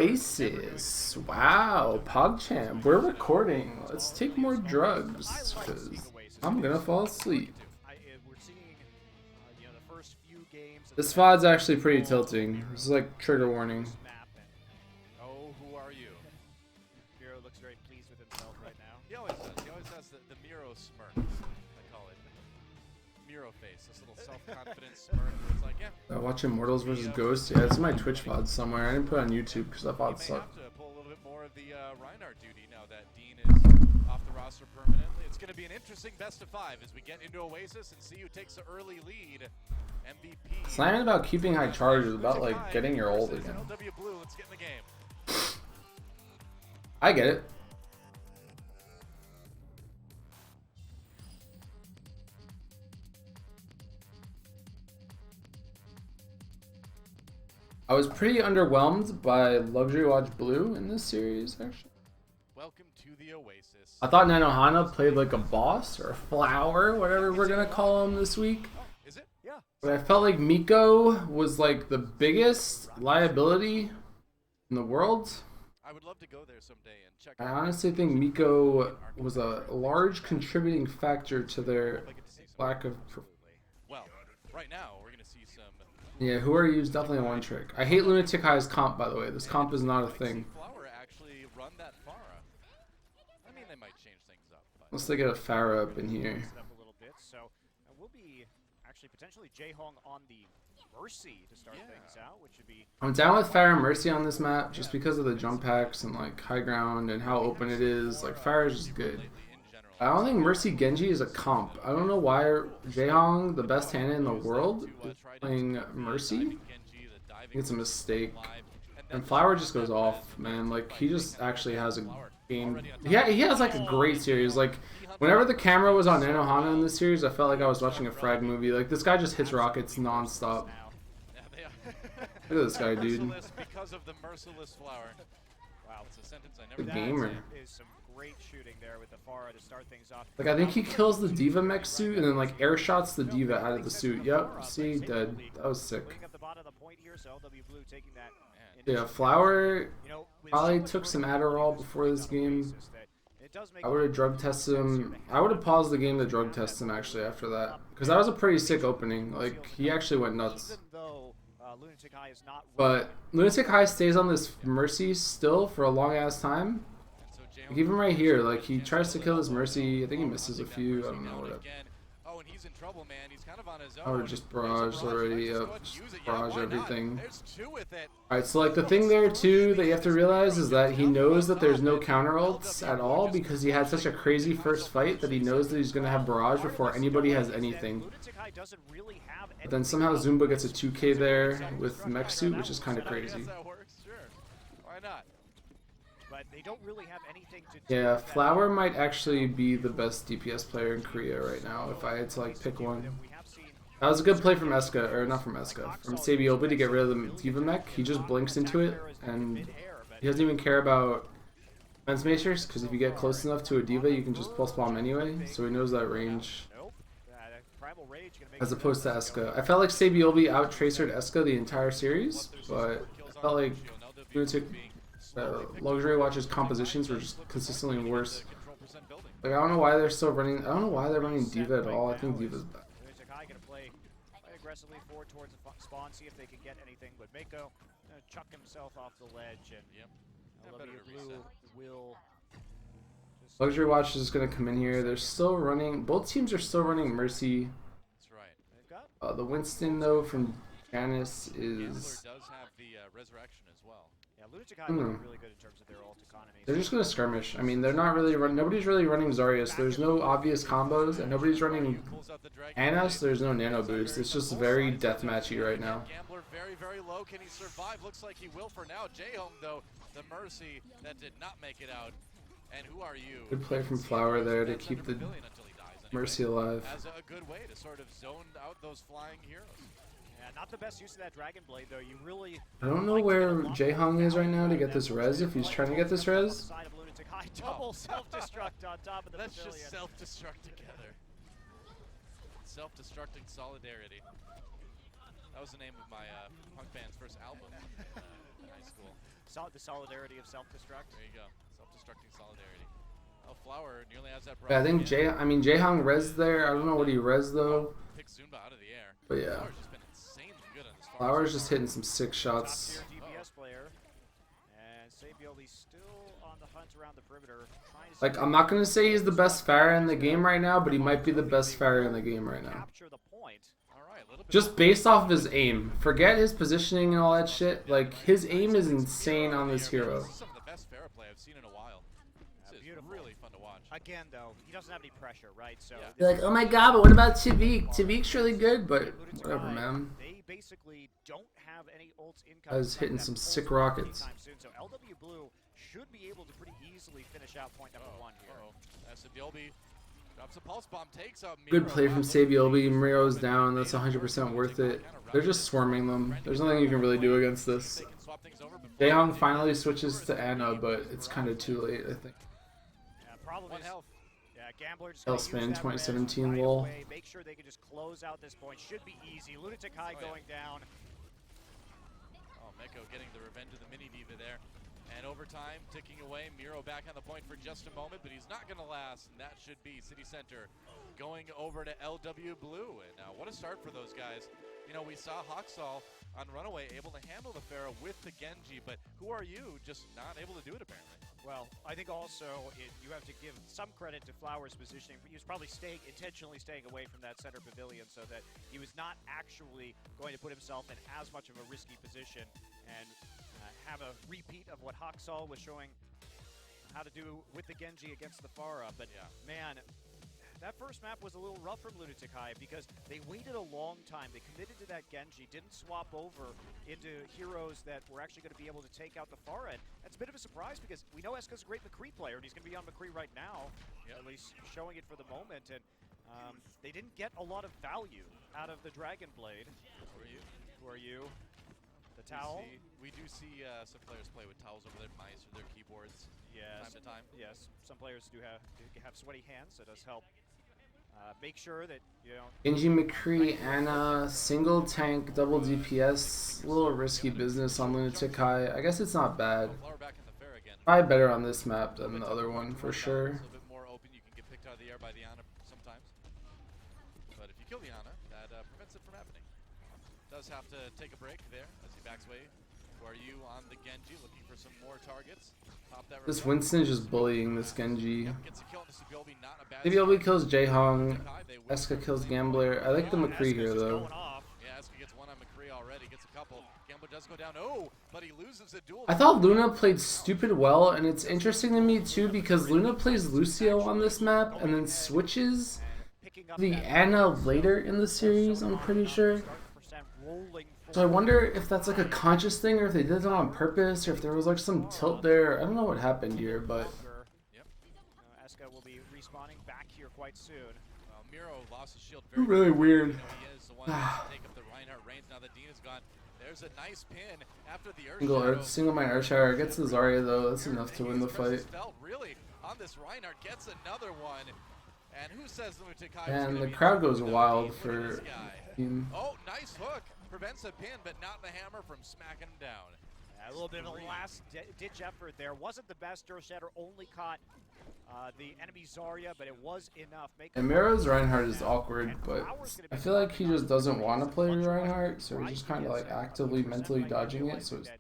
Oasis. Wow, PogChamp. We're recording. Let's take more drugs, because I'm gonna fall asleep. This VOD's actually pretty tilting. This is like trigger warning. Oh, who are you? Miro looks very pleased with himself right now. He always does. He always has the Miro smirk. I call it Miro face. This little self-confident smirk. Where it's like, yeah. Watch Immortals vs. Ghost. Yeah, it's in my Twitch VOD somewhere. I didn't put it on YouTube because that VOD sucked. Have to pull a little bit more of the Reinhardt duty now that Dean is off the roster permanently. It's going to be an interesting best of 5 as we get into Oasis and see who takes the early lead. MVP. It's not even about keeping high charge. It's about like getting your ult again. LW Blue, let's get in the game. I get it. I was pretty underwhelmed by Luxury Watch Blue in this series, actually. Welcome to the Oasis. I thought Nanohana played like a boss or a flower, whatever we're gonna call him this week. Is it? Yeah. But I felt like Miko was like the biggest liability in the world. I would love to go there someday and check I out. honestly think Miko was a large contributing factor to their lack of. Well, right now we're gonna see some. Yeah, who are you is definitely a one trick. I hate Lunatic High's comp, by the way. This comp is not a thing. Flower actually run that Pharah. I mean, they might change things up. But Unless they get a Pharah up in here. Up a little bit, so we'll be actually potentially Jaehong on the Mercy to start things out, which would be. I'm down with Pharah Mercy on this map just because of the jump packs and like high ground and how open it is. Like Pharah is just good. I don't think Mercy Genji is a comp. I don't know why Jaehong, the best Hannah in the world, is playing Mercy. I think it's a mistake. And Flower just goes off, man. Like, he just actually has a game. Yeah, he has like a great series. Like, whenever the camera was on Nanohana in this series, I felt like I was watching a frag movie. Like, this guy just hits rockets non-stop. Look at this guy, dude. Because of the merciless flower. Wow, it's a sentence I never. The gamer. Is some great shooting there with the Pharah to start things off. Like, I think he kills the d.va mech suit and then like air shots the d.va out of the suit. Yep, see, dead. That was sick. Yeah, Flower probably took some Adderall before this game. I would have drug tested him. I would have paused the game to drug test him actually after that, because that was a pretty sick opening. Like, he actually went nuts. But Lunatic High stays on this Mercy still for a long ass time. Like, even right here, like, he tries to kill his Mercy. I think he misses a few. I don't know what. Oh, and he's in trouble, man. He's kind of on his own. I would just barrage already. Yep, just barrage everything. There's 2 with it. Alright, so like the thing there too that you have to realize is that he knows that there's no counter ults at all because he had such a crazy first fight that he knows that he's going to have barrage before anybody has anything. But then somehow Zumba gets a 2k there with mech suit, which is kind of crazy. Why not? But they don't really have anything to do. Yeah, Flower might actually be the best DPS player in Korea right now if I had to like pick one. That was a good play from Eska, or not from Eska, from Sabiobi to get rid of the d.va mech. He just blinks into it and he doesn't even care about Fence Macers, because if you get close enough to a d.va you can just pulse bomb anyway, so he knows that range. As opposed to Eska. I felt like Sabiobi out-tracered Eska the entire series, but I felt like Lunatic Luxury Watch's compositions were just consistently worse. Like, I don't know why they're still running. I don't know why they're running d.va at all. I think d.va's bad. Play aggressively forward towards the spawn, see if they can get anything. But Mako chuck himself off the ledge, and LW Blue will. Luxury Watch is going to come in here. They're still running. Both teams are still running Mercy. That's right. The Winston though from Janice is. Does have the resurrection as well. Yeah, Lunatic High really good in terms of their ult economy. They're just gonna skirmish. I mean, they're not really nobody's really running Zarius. There's no obvious combos, and nobody's running Anna, so there's no nano boost. It's just very deathmatchy right now. Gambler very, very low. Can he survive? Looks like he will for now. Jaehong, though, the Mercy that did not make it out. And who are you? Good play from Flower there to keep the Mercy alive. As a good way to sort of zone out those flying heroes. Yeah, not the best use of that Dragon Blade, though. You really. I don't know where Jaehong is right now to get this res, if he's trying to get this res. Double self-destruct on top of the Let's pavilion. just self-destruct together. Self-destructing solidarity. That was the name of my punk band's first album in high school. The solidarity of self-destruct. There you go. Self-destructing solidarity. Oh, Flower nearly has that Yeah, I think again. Jaehong res there. I don't know what he res though. Picks Zumba out of the air. But yeah. Flower's just been insanely good on this Flower's just hitting some sick shots. Top tier DPS player. And Sabioli still on the hunt around the perimeter. Like, I'm not going to say he's the best Pharah in the game right now, but he might be the best Pharah in the game right now. Just based off of his aim. Forget his positioning and all that shit. Like, his aim is insane on this hero. This is some of the best Pharah play I've seen in a while. This is really fun to watch. Again, though, he doesn't have any pressure, right? So you're like, oh my god, but what about Tavik? Tavik's really good, but whatever, man. They basically don't have any ults incoming. I was hitting some sick rockets. So LW Blue should be able to pretty easily finish out point number 1 here. Sabioli drops a pulse bomb, takes out Good play from Sabioli. Miro's down. That's 100% worth it. They're just swarming them. There's nothing you can really do against this. Jaehong finally switches to Ana, but it's kind of too late, I think. Problem is, Gambler just Hellspan 2017 lol. Make sure they can just close out this point. Should be easy. Lunatic High going down. Oh, Meko getting the revenge of the mini D.va there. And overtime ticking away. Miro back on the point for just a moment, but he's not going to last. And that should be City Center going over to LW Blue. And what a start for those guys. You know, we saw Hawksall on Runaway able to handle the Pharah with the Genji, but who are you just not able to do it apparently? Well, I think also you have to give some credit to Flower's positioning. He was probably intentionally staying away from that center pavilion so that he was not actually going to put himself in as much of a risky position and have a repeat of what Hawksall was showing how to do with the Genji against the Pharah. But man, that first map was a little rough from Lunatic High because they waited a long time. They committed to that Genji, didn't swap over into heroes that were actually going to be able to take out the Pharah. And that's a bit of a surprise because we know Eska's a great McCree player, and he's going to be on McCree right now, at least showing it for the moment. And they didn't get a lot of value out of the Dragon Blade. Who are you? The towel? We do see some players play with towels over their mice or their keyboards time to time. Yes, some players do have sweaty hands, so it does help. Make sure that, you know... Genji, McCree, Ana, single tank, double DPS. A little risky business on Lunatic High. I guess it's not bad. Probably better on this map than the other one, for sure. A little bit more open, you can get picked out of the air by the Ana sometimes. But if you kill the Ana, that prevents it from happening. Does have to take a break there as he backs away. Who are you on the Genji, looking for some more targets? This Winston is just bullying this Genji. Sabioli kills Jaehong. Eska kills Gambler. I like the McCree here though. Yeah, Eska gets one on McCree already, gets a couple. Gambler does go down. Oh, but he loses a duel. I thought Luna played stupid well, and it's interesting to me too because Luna plays Lucio on this map and then switches the Ana later in the series, I'm pretty sure. So I wonder if that's like a conscious thing or if they did it on purpose or if there was like some tilt there. I don't know what happened here, but Eska will be respawning back here quite soon. Miro lost his shield really weird. He is the one to take up the Reinhardt reigns now that Dean is gone. There's a nice pin after the single mine Earthshatter gets the Zarya though. That's enough to win the fight. Really on this Reinhardt gets another one. And who says Lunatic High? And the crowd goes wild for Team. Oh, nice hook. Prevents a pin, but not the hammer from smacking him down. A little bit of a last-ditch effort there. Wasn't the best. Earthshatter only caught the enemy Zarya, but it was enough. And Miro's Reinhardt is awkward, but I feel like he just doesn't want to play Reinhardt, so he's just kind of like actively mentally dodging it, so it's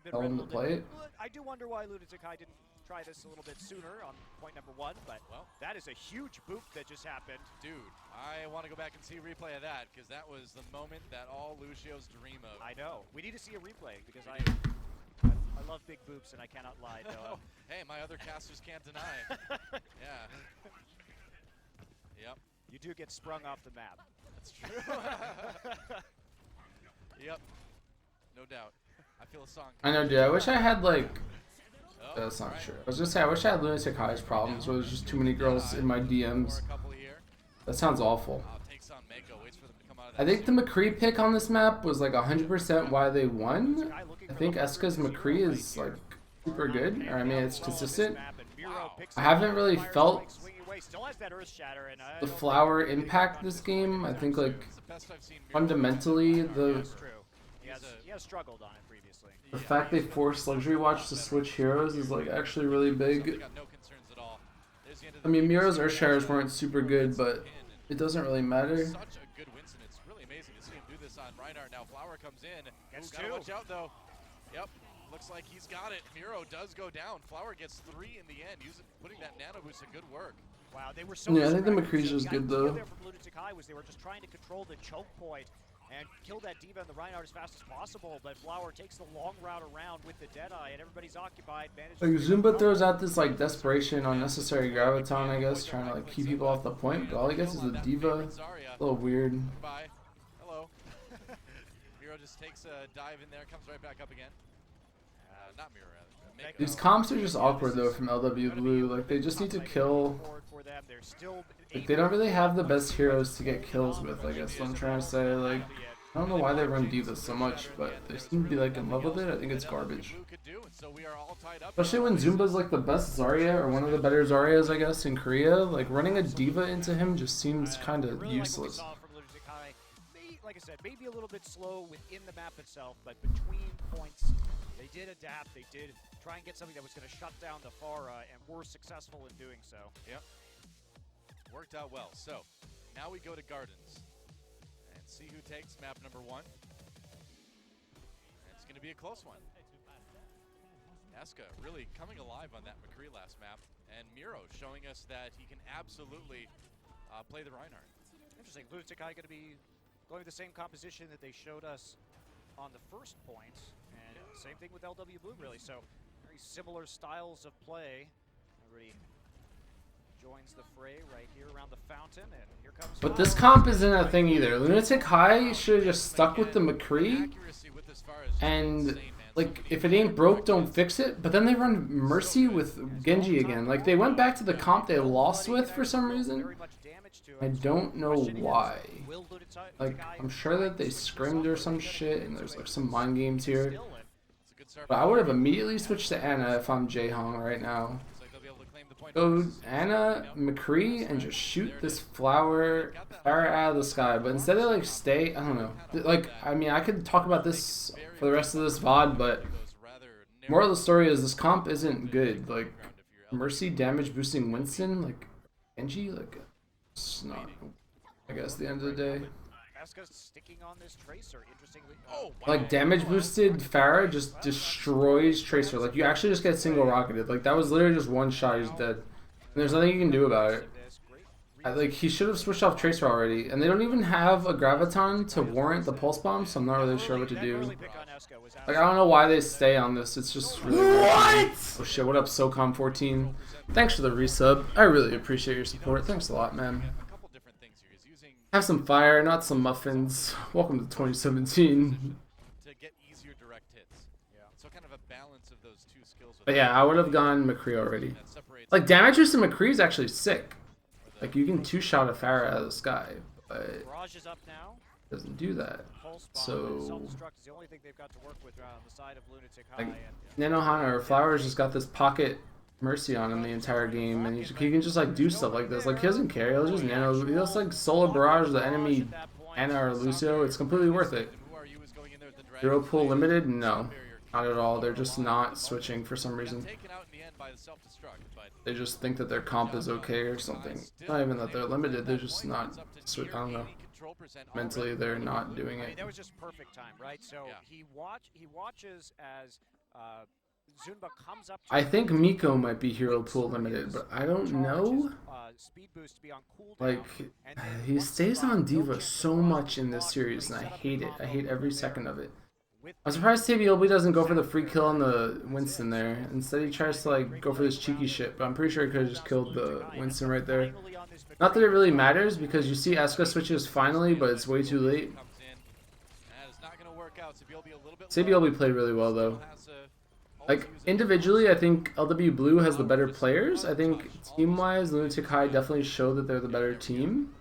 telling him to play it. I do wonder why Lunatic High didn't try this a little bit sooner on point number 1, but that is a huge boop that just happened. Dude, I want to go back and see a replay of that because that was the moment that all Lucio's dream of. I know. We need to see a replay because I love big boops and I cannot lie. Though. Hey, my other casters can't deny. Yeah. Yep. You do get sprung off the map. That's true. Yep. No doubt. I feel a song. I know, dude. I wish I had like. That's not true. I was just saying, I wish I had Lunatic High's problems where there's just too many girls in my DMs. That sounds awful. I think the McCree pick on this map was like 100% why they won. I think Eska's McCree is like super good, or I mean it's consistent. I haven't really felt the Flower impact this game. I think like fundamentally He has struggled on it previously. honestly. The fact they forced Luxury Watch to switch heroes is like actually really big. I mean, Miro's Earthsharers weren't super good, but it doesn't really matter. Such a good Winston. It's really amazing to see him do this on Reinhardt. Now Flower comes in. Gotta watch out though. Yep. Looks like he's got it. Miro does go down. Flower gets 3 in the end. Putting that nano boost to good work. Wow, they were so Yeah, I think the McCree's was good though. There from Lunatic High was they were just trying to control the choke point and kill that D.va and the Reinhardt as fast as possible, but Flower takes the long route around with the Deadeye and everybody's occupied. Like Zumba throws out this like desperation, unnecessary graviton, I guess, trying to like keep people off the point, but all he gets is the D.va. A little weird. Goodbye. Hello. Miro just takes a dive in there, comes right back up again. Not Miro, rather. These comps are just awkward though from LW Blue. Like they just need to kill. Like they don't really have the best heroes to get kills with. I guess what I'm trying to say. Like I don't know why they run D.va so much, but they seem to be like in love with it. I think it's garbage. Especially when Zumba's like the best Zarya or one of the better Zaryas, I guess, in Korea. Like running a D.va into him just seems kind of useless. Like I said, maybe a little bit slow within the map itself, but between points, they did adapt. They did try and get something that was going to shut down the Pharah, and were successful in doing so. Yep. Worked out well. So, now we go to Gardens. And see who takes map number 1. And it's going to be a close one. Eska really coming alive on that McCree last map. And Miro showing us that he can absolutely play the Reinhardt. Interesting. Lunatic High going to be going with the same composition that they showed us on the first point, and same thing with LW Blue, really. So very similar styles of play. Everybody joins the fray right here around the fountain, and here comes. But this comp isn't a thing either. Lunatic High should have just stuck with the McCree, and like if it ain't broke, don't fix it. But then they run Mercy with Genji again. Like they went back to the comp they lost with for some reason. I don't know why. Like, I'm sure that they scrimmed or some shit, and there's like some mind games here. But I would have immediately switched to Ana if I'm Jaehong right now. Go Ana, McCree, and just shoot this Flower out of the sky. But instead they like stay, I don't know. Like, I mean, I could talk about this for the rest of this VOD, but moral of the story is this comp isn't good. Like, Mercy damage boosting Winston, like, Genji, like, it's not, I guess, at the end of the day. Like, damage boosted Pharah just destroys Tracer. Like, you actually just get single rocketed. Like, that was literally just one shot, he's dead. And there's nothing you can do about it. Like, he should have switched off Tracer already. And they don't even have a Graviton to warrant the Pulse Bomb, so I'm not really sure what to do. Like, I don't know why they stay on this. It's just really weird. Oh shit, what up, SOCOM14? Thanks for the resub. I really appreciate your support. Thanks a lot, man. Have some fire, not some muffins. Welcome to 2017. But yeah, I would have gone McCree already. Like, damage boost to McCree is actually sick. Like, you can two-shot a Pharah out of the sky, but it doesn't do that. So, like, Nanohana or Flowers just got this pocket Mercy on him the entire game, and he can just like do stuff like this. Like, he doesn't care. He'll just nano. He'll just like solo barrage the enemy Ana or Lucio. It's completely worth it. Hero pool limited? No, not at all. They're just not switching for some reason. They just think that their comp is okay or something. Not even that they're limited. They're just not. I don't know. Mentally, they're not doing it. That was just perfect time, right? So he watches as. Zunba comes up I think Miko might be hero pool limited, but I don't know. Like, he stays on D.va so much in this series, and I hate it. I hate every second of it. I'm surprised TBLB doesn't go for the free kill on the Winston there. Instead, he tries to like go for this cheeky shit, but I'm pretty sure he could have just killed the Winston right there. Not that it really matters, because you see Eska switches finally, but it's way too late. CBLB played really well, though. Like, individually, I think LW Blue has the better players. I think team-wise, Lunatic High definitely show that they're the better team.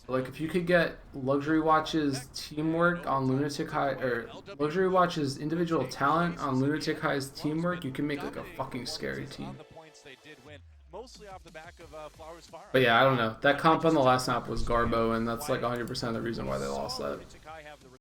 Like, if you could get Luxury Watch's teamwork on Lunatic High, or Luxury Watch's individual talent on Lunatic High's teamwork, you can make, like, a fucking scary team. But yeah, I don't know. That comp on the last map was Garbo, and that's, like, 100% of the reason why they lost that.